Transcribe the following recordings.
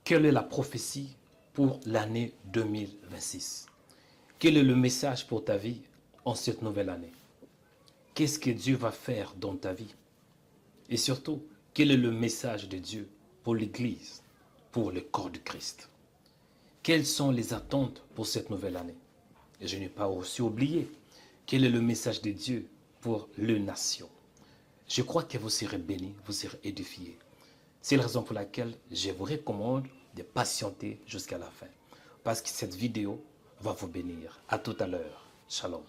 Quelle est la prophétie pour l'année 2026? Quel est le message pour ta vie en cette nouvelle année? Qu'est-ce que Dieu va faire dans ta vie? Et surtout, quel est le message de Dieu pour l'Église, pour le corps du Christ? Quelles sont les attentes pour cette nouvelle année? Et je n'ai pas aussi oublié, quel est le message de Dieu pour les nations? Je crois que vous serez bénis, vous serez édifiés. C'est la raison pour laquelle je vous recommande de patienter jusqu'à la fin. Parce que cette vidéo va vous bénir. À tout à l'heure. Shalom.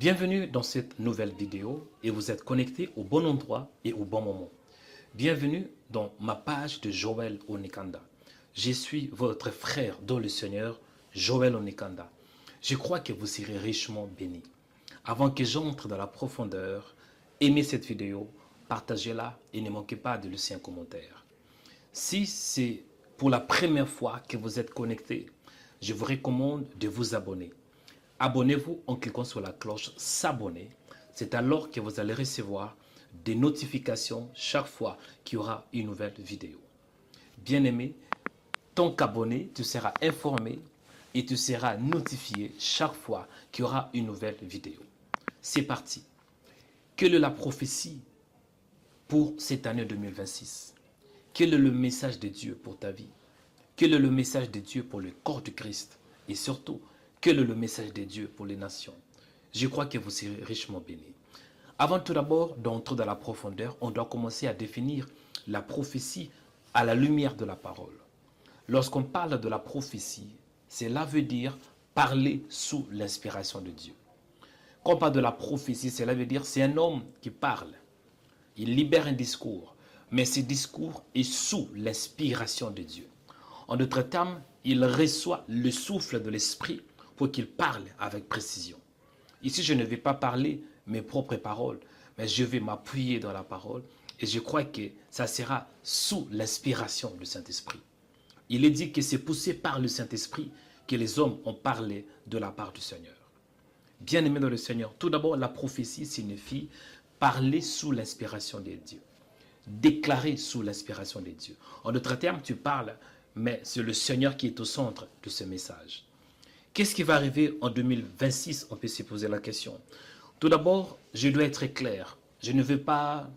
Bienvenue dans cette nouvelle vidéo et vous êtes connecté au bon endroit et au bon moment. Bienvenue dans ma page de Joël Onekanda. Je suis votre frère dans le Seigneur, Joël Onekanda. Je crois que vous serez richement bénis. Avant que j'entre dans la profondeur, aimez cette vidéo, partagez-la et ne manquez pas de laisser un commentaire. Si c'est pour la première fois que vous êtes connecté, je vous recommande de vous abonner. Abonnez-vous en cliquant sur la cloche s'abonner. C'est alors que vous allez recevoir des notifications chaque fois qu'il y aura une nouvelle vidéo. Bien-aimé, tant qu'abonné, tu seras informé et tu seras notifié chaque fois qu'il y aura une nouvelle vidéo. C'est parti. Quelle est la prophétie pour cette année 2026? Quel est le message de Dieu pour ta vie? Quel est le message de Dieu pour le corps du Christ? Et surtout, quel est le message de Dieu pour les nations? Je crois que vous serez richement bénis. Avant tout d'abord d'entrer dans la profondeur, on doit commencer à définir la prophétie à la lumière de la parole. Lorsqu'on parle de la prophétie, cela veut dire parler sous l'inspiration de Dieu. Quand on parle de la prophétie, cela veut dire c'est un homme qui parle. Il libère un discours, mais ce discours est sous l'inspiration de Dieu. En d'autres termes, il reçoit le souffle de l'esprit pour qu'il parle avec précision. Ici, je ne vais pas parler mes propres paroles, mais je vais m'appuyer dans la parole et je crois que ça sera sous l'inspiration du Saint-Esprit. Il est dit que c'est poussé par le Saint-Esprit que les hommes ont parlé de la part du Seigneur. Bien-aimés dans le Seigneur, tout d'abord, la prophétie signifie parler sous l'inspiration de Dieu. Déclarer sous l'inspiration de Dieu. En d'autres termes, tu parles, mais c'est le Seigneur qui est au centre de ce message. Qu'est-ce qui va arriver en 2026? On peut se poser la question. Tout d'abord, je dois être clair. Je ne veux pas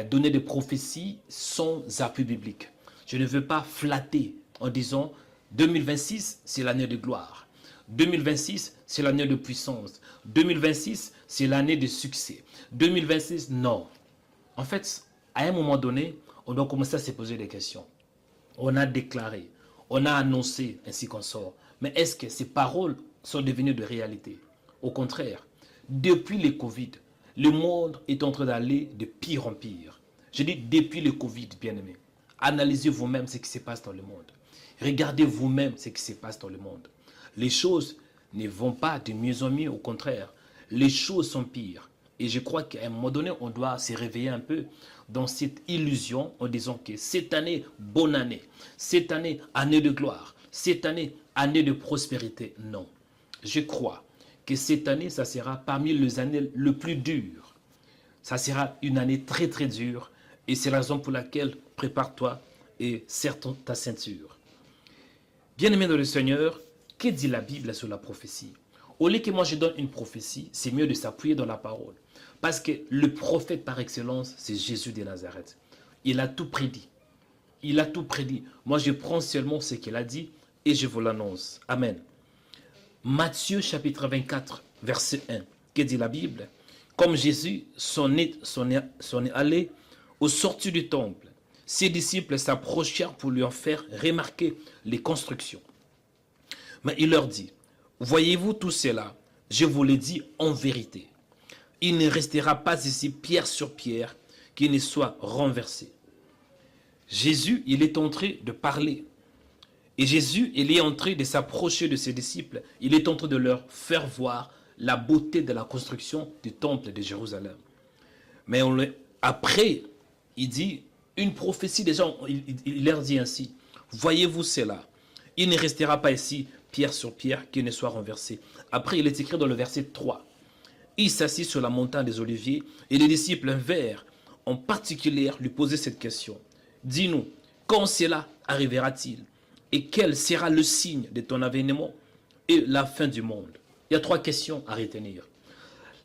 donner des prophéties sans appui biblique. Je ne veux pas flatter en disant 2026, c'est l'année de gloire. 2026, c'est l'année de puissance. 2026, c'est l'année de succès. 2026, non. En fait, à un moment donné, on doit commencer à se poser des questions. On a déclaré, on a annoncé ainsi qu'on sort. Mais est-ce que ces paroles sont devenues de réalité? Au contraire, depuis le Covid, le monde est en train d'aller de pire en pire. Je dis depuis le Covid, bien-aimés. Analysez vous-même ce qui se passe dans le monde. Regardez vous-même ce qui se passe dans le monde. Les choses ne vont pas de mieux en mieux, au contraire. Les choses sont pires. Et je crois qu'à un moment donné, on doit se réveiller un peu dans cette illusion en disant que cette année, bonne année. Cette année, année de gloire. Cette année, année de prospérité. Non. Je crois que cette année, ça sera parmi les années les plus dures. Ça sera une année très très dure. Et c'est la raison pour laquelle prépare-toi et serre ta ceinture. Bien-aimé dans le Seigneur, que dit la Bible sur la prophétie? Au lieu que moi je donne une prophétie, c'est mieux de s'appuyer dans la parole. Parce que le prophète par excellence, c'est Jésus de Nazareth. Il a tout prédit. Il a tout prédit. Moi je prends seulement ce qu'il a dit et je vous l'annonce. Amen. Matthieu chapitre 24, verset 1. Que dit la Bible? Comme Jésus s'en est allé au sortir du temple, ses disciples s'approchèrent pour lui en faire remarquer les constructions. Mais il leur dit, voyez-vous tout cela? Je vous l'ai dit en vérité. Il ne restera pas ici pierre sur pierre qui ne soit renversé. Jésus, il est en train de parler. Et Jésus, il est en train de s'approcher de ses disciples. Il est en train de leur faire voir la beauté de la construction du temple de Jérusalem. Mais après, il dit une prophétie, déjà, il leur dit ainsi, voyez-vous cela, il ne restera pas ici pierre sur pierre qui ne soit renversé. Après, il est écrit dans le verset 3, Il s'assit sur la montagne des Oliviers et les disciples vinrent en particulier lui poser cette question. Dis-nous, quand cela arrivera-t-il? Et quel sera le signe de ton avènement et la fin du monde? Il y a 3 questions à retenir.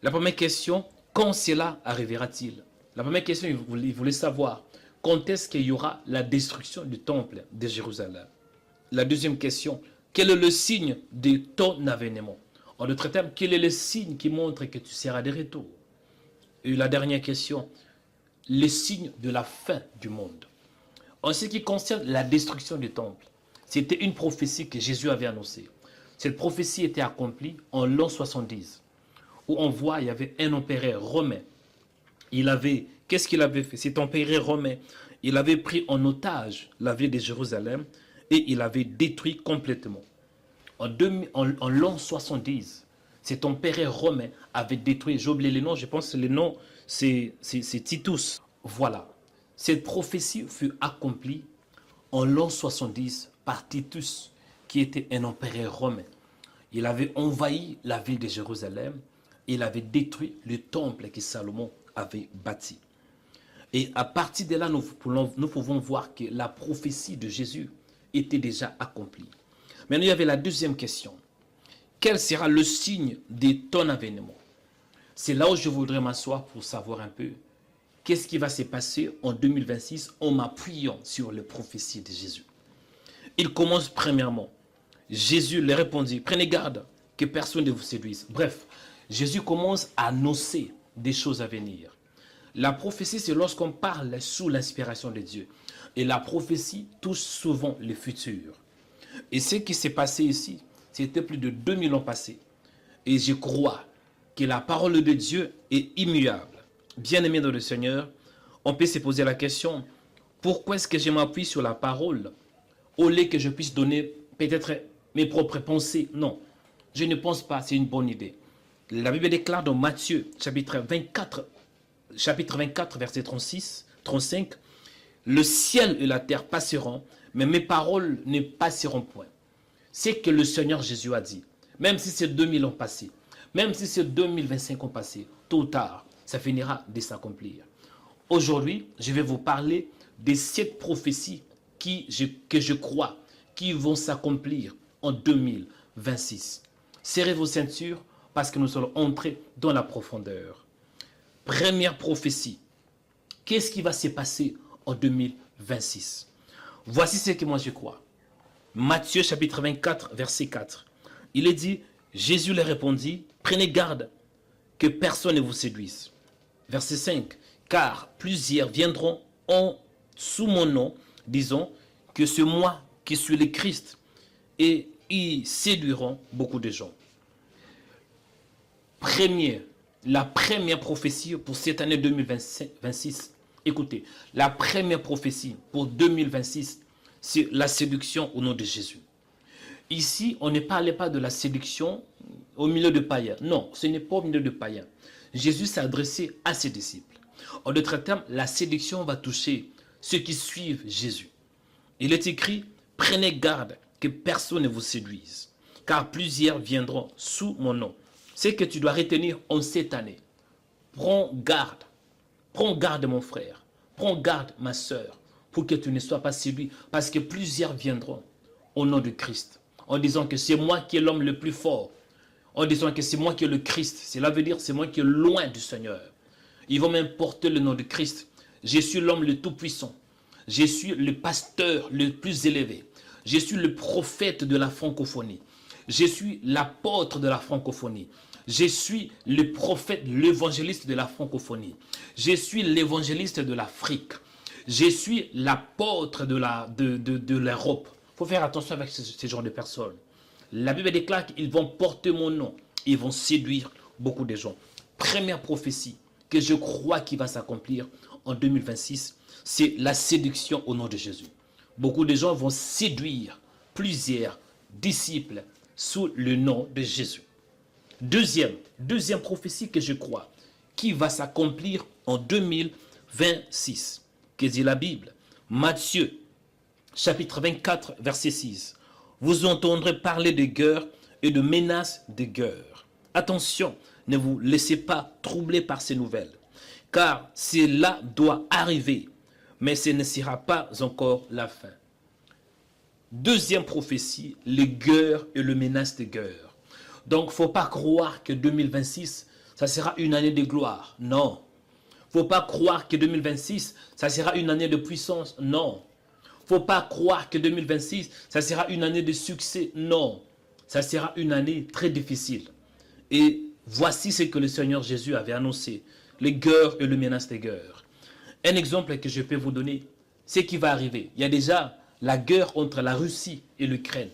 La première question, quand cela arrivera-t-il? La première question, il voulait savoir quand est-ce qu'il y aura la destruction du temple de Jérusalem. La deuxième question, quel est le signe de ton avènement? En d'autres termes, quel est le signe qui montre que tu seras de retour? Et la dernière question, les signes de la fin du monde. En ce qui concerne la destruction du temple, c'était une prophétie que Jésus avait annoncée. Cette prophétie était accomplie en l'an 70, où on voit il y avait un empereur romain. Qu'est-ce qu'il avait fait? Cet empereur romain, il avait pris en otage la ville de Jérusalem et il avait détruit complètement. En l'an 70, cet empereur romain avait détruit, j'ai oublié les noms, je pense que le nom c'est Titus. Voilà. Cette prophétie fut accomplie en l'an 70 par Titus, qui était un empereur romain. Il avait envahi la ville de Jérusalem et il avait détruit le temple que Salomon avait bâti. Et à partir de là, nous pouvons voir que la prophétie de Jésus était déjà accomplie. Maintenant, il y avait la deuxième question. Quel sera le signe de ton avènement? C'est là où je voudrais m'asseoir pour savoir un peu qu'est-ce qui va se passer en 2026 en m'appuyant sur les prophéties de Jésus. Il commence premièrement. Jésus leur répondit, prenez garde que personne ne vous séduise. Bref, Jésus commence à annoncer des choses à venir. La prophétie, c'est lorsqu'on parle sous l'inspiration de Dieu. Et la prophétie touche souvent le futur. Et ce qui s'est passé ici, c'était plus de 2000 ans passés. Et je crois que la parole de Dieu est immuable. Bien-aimé dans le Seigneur, on peut se poser la question, pourquoi est-ce que je m'appuie sur la parole au lieu que je puisse donner peut-être mes propres pensées? Non, je ne pense pas, c'est une bonne idée. La Bible déclare dans Matthieu, chapitre 24, verset 36, 35, « Le ciel et la terre passeront, mais mes paroles ne passeront point. » C'est que le Seigneur Jésus a dit. Même si c'est 2000 ans passés, même si c'est 2025 ans passés, tôt ou tard, ça finira de s'accomplir. Aujourd'hui, je vais vous parler des 7 prophéties que je crois qui vont s'accomplir en 2026. Serrez vos ceintures parce que nous allons entrer dans la profondeur. Première prophétie. Qu'est-ce qui va se passer en 2026? Voici ce que moi je crois. Matthieu chapitre 24, verset 4. Il est dit, Jésus leur répondit, prenez garde que personne ne vous séduise. Verset 5. Car plusieurs viendront sous mon nom, disant que c'est moi qui suis le Christ, et ils séduiront beaucoup de gens. La première prophétie pour cette année 2026. Écoutez, la première prophétie pour 2026, c'est la séduction au nom de Jésus. Ici, on ne parlait pas de la séduction au milieu de païens. Non, ce n'est pas au milieu de païens. Jésus s'est adressé à ses disciples. En d'autres termes, la séduction va toucher ceux qui suivent Jésus. Il est écrit, prenez garde que personne ne vous séduise, car plusieurs viendront sous mon nom. C'est que tu dois retenir en cette année. Prends garde mon frère, prends garde ma soeur, pour que tu ne sois pas séduit, parce que plusieurs viendront au nom de Christ, en disant que c'est moi qui est l'homme le plus fort, en disant que c'est moi qui est le Christ. Cela veut dire c'est moi qui est loin du Seigneur. Ils vont même porter le nom de Christ. Je suis l'homme le tout-puissant. Je suis le pasteur le plus élevé. Je suis le prophète de la francophonie. Je suis l'apôtre de la francophonie. Je suis le prophète, l'évangéliste de la francophonie. Je suis l'évangéliste de l'Afrique. Je suis l'apôtre de l'Europe. Il faut faire attention avec ce genre de personnes. La Bible déclare qu'ils vont porter mon nom. Ils vont séduire beaucoup de gens. Première prophétie que je crois qui va s'accomplir en 2026, c'est la séduction au nom de Jésus. Beaucoup de gens vont séduire plusieurs disciples sous le nom de Jésus. Deuxième prophétie que je crois qui va s'accomplir en 2026. Que dit la Bible? Matthieu, chapitre 24, verset 6. Vous entendrez parler de guerre et de menaces de guerre. Attention, ne vous laissez pas troubler par ces nouvelles, car cela doit arriver, mais ce ne sera pas encore la fin. Deuxième prophétie, les guerres et le menace des guerres. Donc, il ne faut pas croire que 2026, ça sera une année de gloire. Non. Il ne faut pas croire que 2026, ça sera une année de puissance. Non. Il ne faut pas croire que 2026, ça sera une année de succès. Non. Ça sera une année très difficile. Et voici ce que le Seigneur Jésus avait annoncé. Les guerres et le menace des guerres. Un exemple que je peux vous donner, c'est ce qui va arriver. Il y a déjà la guerre entre la Russie et l'Ukraine.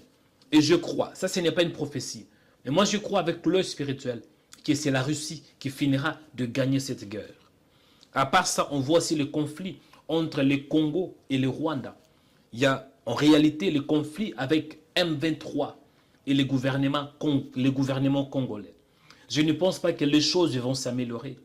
Et je crois, ça ce n'est pas une prophétie, mais moi je crois avec l'œil spirituel que c'est la Russie qui finira de gagner cette guerre. À part ça, on voit aussi le conflit entre le Congo et le Rwanda. Il y a en réalité le conflit avec M23 et le gouvernement congolais. Je ne pense pas que les choses vont s'améliorer.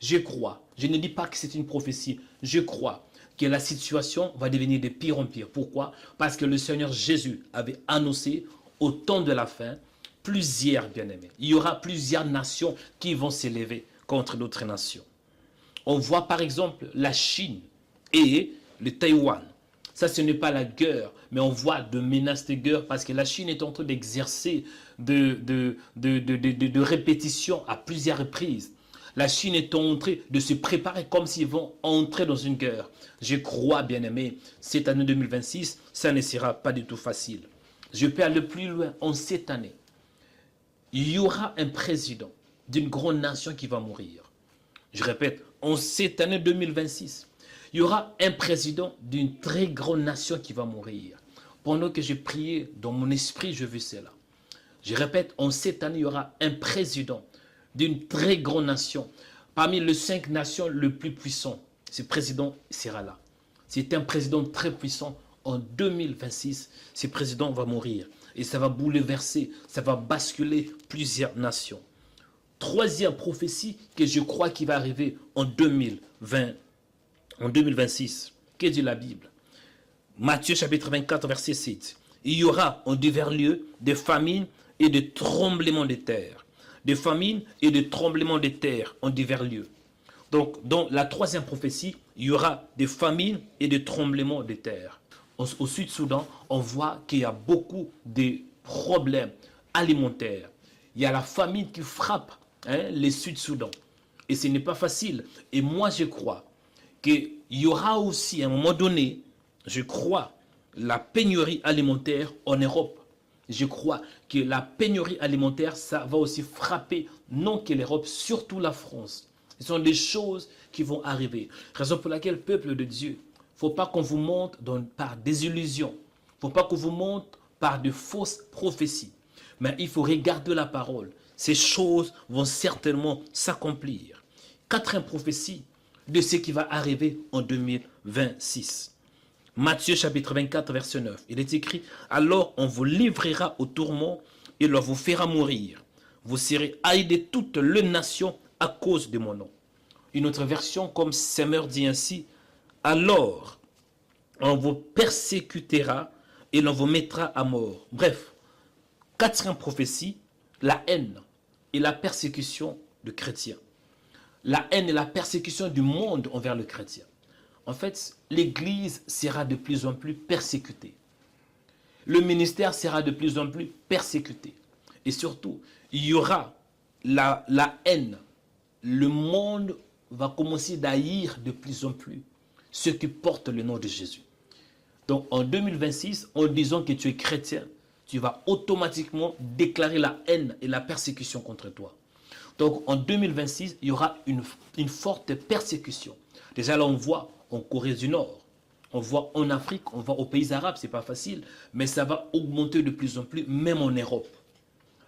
Je crois, je ne dis pas que c'est une prophétie, je crois que la situation va devenir de pire en pire. Pourquoi? Parce que le Seigneur Jésus avait annoncé au temps de la fin, plusieurs bien-aimés. Il y aura plusieurs nations qui vont s'élever contre d'autres nations. On voit par exemple la Chine et le Taïwan. Ça, ce n'est pas la guerre, mais on voit de menaces de guerre parce que la Chine est en train d'exercer de répétitions à plusieurs reprises. La Chine est en train de se préparer comme s'ils vont entrer dans une guerre. Je crois, bien-aimé, cette année 2026, ça ne sera pas du tout facile. Je peux aller plus loin. En cette année, il y aura un président d'une grande nation qui va mourir. Je répète, en cette année 2026, il y aura un président d'une très grande nation qui va mourir. Pendant que j'ai prié dans mon esprit, je vis cela. Je répète, en cette année, il y aura un président d'une très grande nation. Parmi les 5 nations les plus puissantes, ce président sera là. C'est un président très puissant. En 2026, ce président va mourir. Et ça va bouleverser, ça va basculer plusieurs nations. Troisième prophétie que je crois qui va arriver en 2026. Que dit la Bible? Matthieu chapitre 24, verset 7. Il y aura en divers lieux des famines et des tremblements de terre. Des famines et des tremblements de terre en divers lieux. Donc, dans la troisième prophétie, il y aura des famines et des tremblements de terre. Au Sud-Soudan, on voit qu'il y a beaucoup de problèmes alimentaires. Il y a la famine qui frappe les Sud-Soudan. Et ce n'est pas facile. Et moi, je crois qu'il y aura aussi, à un moment donné, je crois, la pénurie alimentaire en Europe. Je crois que la pénurie alimentaire, ça va aussi frapper, non que l'Europe, surtout la France. Ce sont des choses qui vont arriver. Raison pour laquelle, peuple de Dieu, il ne faut pas qu'on vous montre par des illusions. Il ne faut pas qu'on vous montre par de fausses prophéties. Mais il faut regarder la parole. Ces choses vont certainement s'accomplir. Quatrième prophétie de ce qui va arriver en 2026. Matthieu chapitre 24, verset 9. Il est écrit, « Alors on vous livrera au tourment et l'on vous fera mourir. Vous serez haïs de toutes les nations à cause de mon nom. » Une autre version, comme Semeur dit ainsi, « Alors on vous persécutera et l'on vous mettra à mort. » Bref, quatrième prophétie, la haine et la persécution de chrétiens. La haine et la persécution du monde envers le chrétien. En fait, l'Église sera de plus en plus persécutée. Le ministère sera de plus en plus persécuté. Et surtout, il y aura la haine. Le monde va commencer à haïr de plus en plus ceux qui portent le nom de Jésus. Donc en 2026, en disant que tu es chrétien, tu vas automatiquement déclarer la haine et la persécution contre toi. Donc en 2026, il y aura une forte persécution. Déjà là, on voit en Corée du Nord, on voit en Afrique, on voit aux pays arabes, ce n'est pas facile, mais ça va augmenter de plus en plus, même en Europe.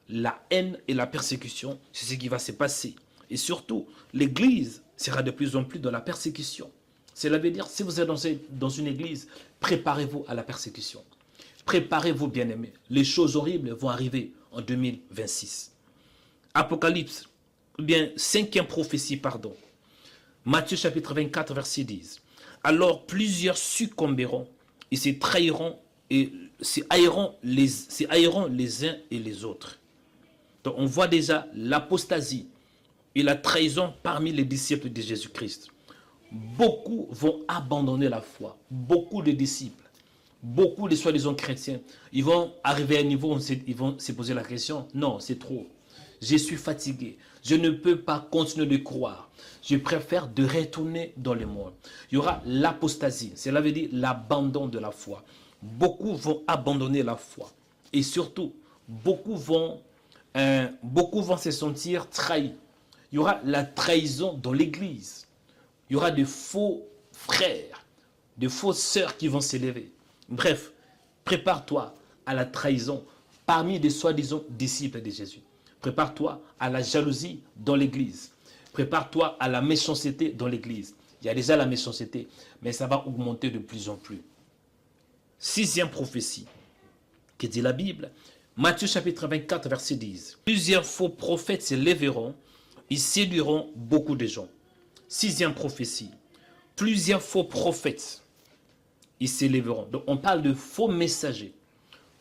La haine et la persécution, c'est ce qui va se passer. Et surtout, l'Église sera de plus en plus dans la persécution. Cela veut dire, si vous êtes dans une église, préparez-vous à la persécution. Préparez-vous, bien-aimés. Les choses horribles vont arriver en 2026. Apocalypse, ou bien cinquième prophétie, pardon. Matthieu chapitre 24, verset 10. Alors plusieurs succomberont et se trahiront et se haïront les uns et les autres. Donc on voit déjà l'apostasie et la trahison parmi les disciples de Jésus-Christ. Beaucoup vont abandonner la foi. Beaucoup de disciples, beaucoup de soi-disant chrétiens, ils vont arriver à un niveau où ils vont se poser la question, non, c'est trop. Je suis fatigué. Je ne peux pas continuer de croire. Je préfère de retourner dans le monde. Il y aura l'apostasie. Cela veut dire l'abandon de la foi. Beaucoup vont abandonner la foi. Et surtout, beaucoup vont se sentir trahis. Il y aura la trahison dans l'église. Il y aura de faux frères, de fausses sœurs qui vont s'élever. Bref, prépare-toi à la trahison parmi des soi-disant disciples de Jésus. Prépare-toi à la jalousie dans l'église. Prépare-toi à la méchanceté dans l'église. Il y a déjà la méchanceté, mais ça va augmenter de plus en plus. Sixième prophétie, que dit la Bible, Matthieu chapitre 24, verset 10. Plusieurs faux prophètes se lèveront, ils séduiront beaucoup de gens. Sixième prophétie, plusieurs faux prophètes, ils s'élèveront. Donc on parle de faux messagers.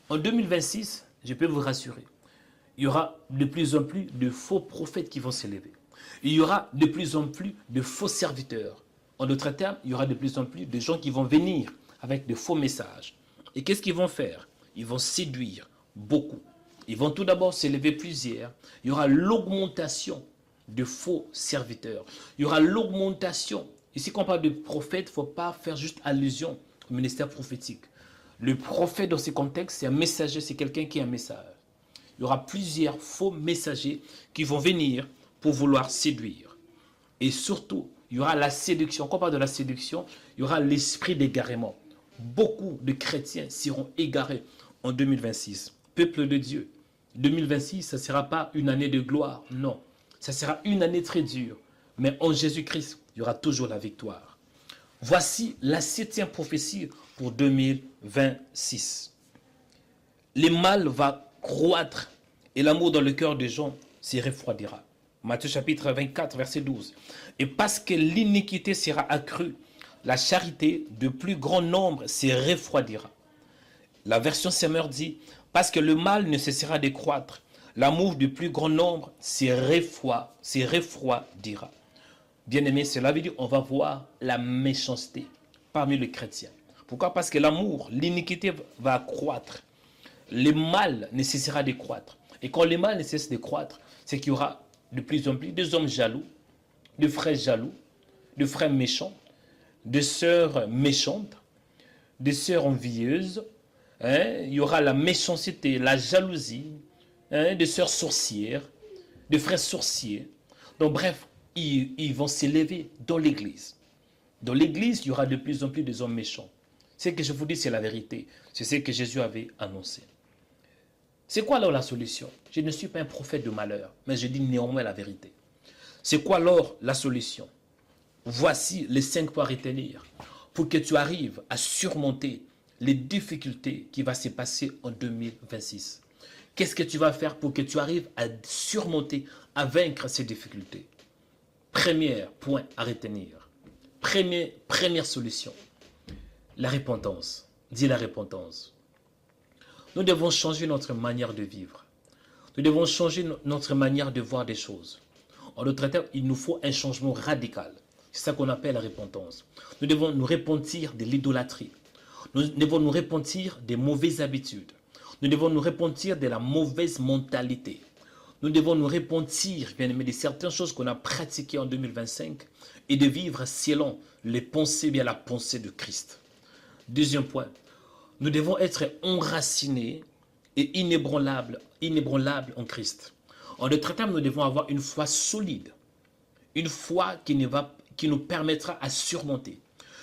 En 2026, je peux vous rassurer, il y aura de plus en plus de faux prophètes qui vont s'élever. Il y aura de plus en plus de faux serviteurs. En d'autres termes, il y aura de plus en plus de gens qui vont venir avec de faux messages. Et qu'est-ce qu'ils vont faire? Ils vont séduire beaucoup. Ils vont tout d'abord s'élever plusieurs. Il y aura l'augmentation de faux serviteurs. Il y aura l'augmentation. Ici, quand on parle de prophète, il ne faut pas faire juste allusion au ministère prophétique. Le prophète, dans ce contexte, c'est un messager, c'est quelqu'un qui a un message. Il y aura plusieurs faux messagers qui vont venir pour vouloir séduire. Et surtout, il y aura la séduction. Quand on parle de la séduction, il y aura l'esprit d'égarement. Beaucoup de chrétiens seront égarés en 2026. Peuple de Dieu, 2026, ça ne sera pas une année de gloire, non. Ça sera une année très dure. Mais en Jésus-Christ, il y aura toujours la victoire. Voici la septième prophétie pour 2026. Le mal va croître et l'amour dans le cœur des gens se refroidira. Matthieu chapitre 24, verset 12. Et parce que l'iniquité sera accrue, la charité de plus grand nombre se refroidira. La version Semeur dit, parce que le mal ne cessera de croître, l'amour du plus grand nombre se refroidira. Bien-aimé, cela veut dire qu'on va voir la méchanceté parmi les chrétiens. Pourquoi? Parce que l'amour, l'iniquité va croître. Le mal ne cessera de croître. Et quand le mal ne cesse de croître, c'est qu'il y aura de plus en plus des hommes jaloux, de frères jaloux, de frères méchants, de sœurs méchantes, de sœurs envieuses. Il y aura la méchanceté, la jalousie, de sœurs sorcières, de frères sorciers. Donc bref, ils vont s'élever dans l'église. Dans l'église, il y aura de plus en plus des hommes méchants. Ce que je vous dis, c'est la vérité. C'est ce que Jésus avait annoncé. C'est quoi alors la solution? Je ne suis pas un prophète de malheur, mais je dis néanmoins la vérité. C'est quoi alors la solution? Voici les 5 points à retenir pour que tu arrives à surmonter les difficultés qui vont se passer en 2026. Qu'est-ce que tu vas faire pour que tu arrives à surmonter, à vaincre ces difficultés? Premier point à retenir. Première solution. La repentance. Dis la repentance. Nous devons changer notre manière de vivre. Nous devons changer notre manière de voir des choses. En d'autres termes, il nous faut un changement radical. C'est ça qu'on appelle la repentance. Nous devons nous repentir de l'idolâtrie. Nous devons nous repentir des mauvaises habitudes. Nous devons nous repentir de la mauvaise mentalité. Nous devons nous repentir, bien aimé, de certaines choses qu'on a pratiquées en 2025 et de vivre selon les pensées, bien la pensée de Christ. Deuxième point, nous devons être enracinés et inébranlables en Christ. En d'autres termes, nous devons avoir une foi solide, une foi qui nous permettra à surmonter,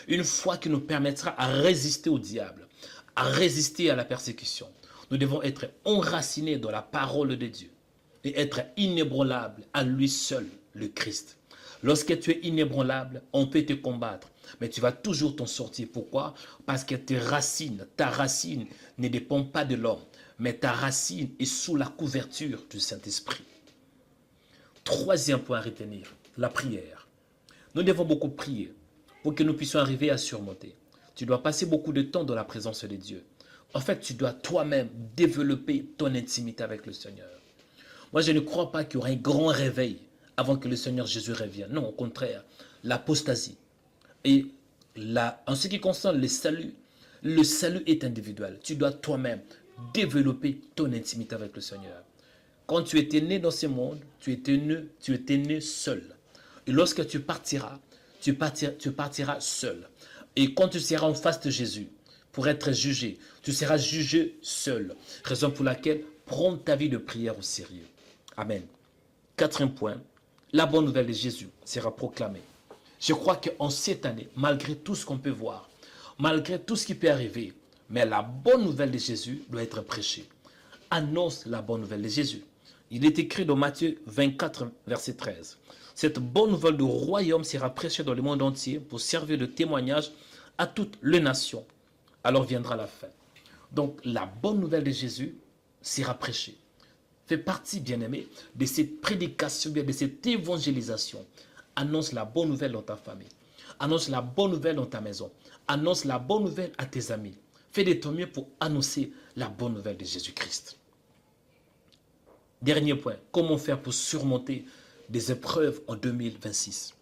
une foi qui nous permettra à résister au diable, à résister à la persécution. Nous devons être enracinés dans la parole de Dieu et être inébranlables à lui seul, le Christ. Lorsque tu es inébranlable, on peut te combattre, mais tu vas toujours t'en sortir. Pourquoi? Parce que ta racine ne dépend pas de l'homme, mais ta racine est sous la couverture du Saint-Esprit. Troisième point à retenir, la prière. Nous devons beaucoup prier pour que nous puissions arriver à surmonter. Tu dois passer beaucoup de temps dans la présence de Dieu. En fait, tu dois toi-même développer ton intimité avec le Seigneur. Moi, je ne crois pas qu'il y aura un grand réveil avant que le Seigneur Jésus revienne. Non, au contraire, l'apostasie. Et en ce qui concerne le salut est individuel. Tu dois toi-même développer ton intimité avec le Seigneur. Quand tu étais né dans ce monde, tu étais né seul. Et lorsque tu partiras seul. Et quand tu seras en face de Jésus, pour être jugé, tu seras jugé seul. Raison pour laquelle, prends ta vie de prière au sérieux. Amen. Quatrième point, la bonne nouvelle de Jésus sera proclamée. Je crois qu'en cette année, malgré tout ce qu'on peut voir, malgré tout ce qui peut arriver, mais la bonne nouvelle de Jésus doit être prêchée. Annonce la bonne nouvelle de Jésus. Il est écrit dans Matthieu 24, verset 13. Cette bonne nouvelle du royaume sera prêchée dans le monde entier pour servir de témoignage à toutes les nations. Alors viendra la fin. Donc la bonne nouvelle de Jésus sera prêchée. Fais partie, bien-aimé, de cette prédication, de cette évangélisation. Annonce la bonne nouvelle dans ta famille. Annonce la bonne nouvelle dans ta maison. Annonce la bonne nouvelle à tes amis. Fais de ton mieux pour annoncer la bonne nouvelle de Jésus-Christ. Dernier point, comment faire pour surmonter des épreuves en 2026?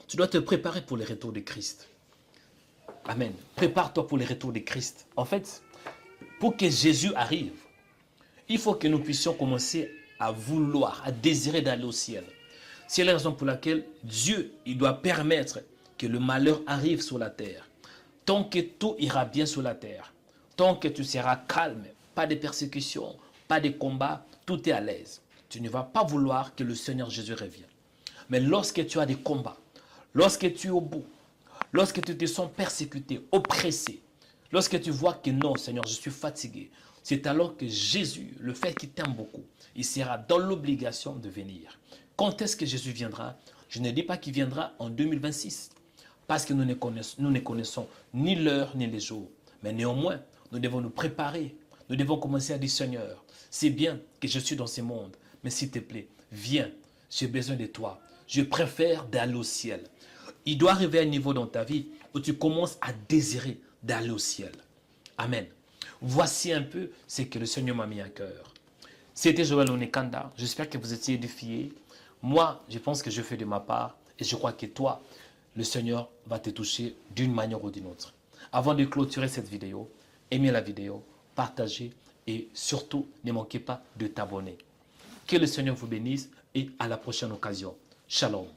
Tu dois te préparer pour le retour de Christ. Amen. Prépare-toi pour le retour de Christ. En fait, pour que Jésus arrive, il faut que nous puissions commencer à vouloir, à désirer d'aller au ciel. C'est la raison pour laquelle Dieu, il doit permettre que le malheur arrive sur la terre. Tant que tout ira bien sur la terre, tant que tu seras calme, pas de persécutions, pas de combats, tout est à l'aise. Tu ne vas pas vouloir que le Seigneur Jésus revienne. Mais lorsque tu as des combats, lorsque tu es au bout, lorsque tu te sens persécuté, oppressé, lorsque tu vois que non, Seigneur, je suis fatigué, c'est alors que Jésus, le fait qu'il t'aime beaucoup, il sera dans l'obligation de venir. Quand est-ce que Jésus viendra? Je ne dis pas qu'il viendra en 2026, parce que nous ne connaissons ni l'heure ni les jours. Mais néanmoins, nous devons nous préparer. Nous devons commencer à dire, Seigneur, c'est bien que je suis dans ce monde, mais s'il te plaît, viens, j'ai besoin de toi. Je préfère d'aller au ciel. Il doit arriver à un niveau dans ta vie où tu commences à désirer d'aller au ciel. Amen. Voici un peu ce que le Seigneur m'a mis à cœur. C'était Joël Onekanda. J'espère que vous étiez édifiés. Moi, je pense que je fais de ma part et je crois que toi, le Seigneur va te toucher d'une manière ou d'une autre. Avant de clôturer cette vidéo, aimez la vidéo, partagez et surtout, ne manquez pas de t'abonner. Que le Seigneur vous bénisse et à la prochaine occasion. Shalom.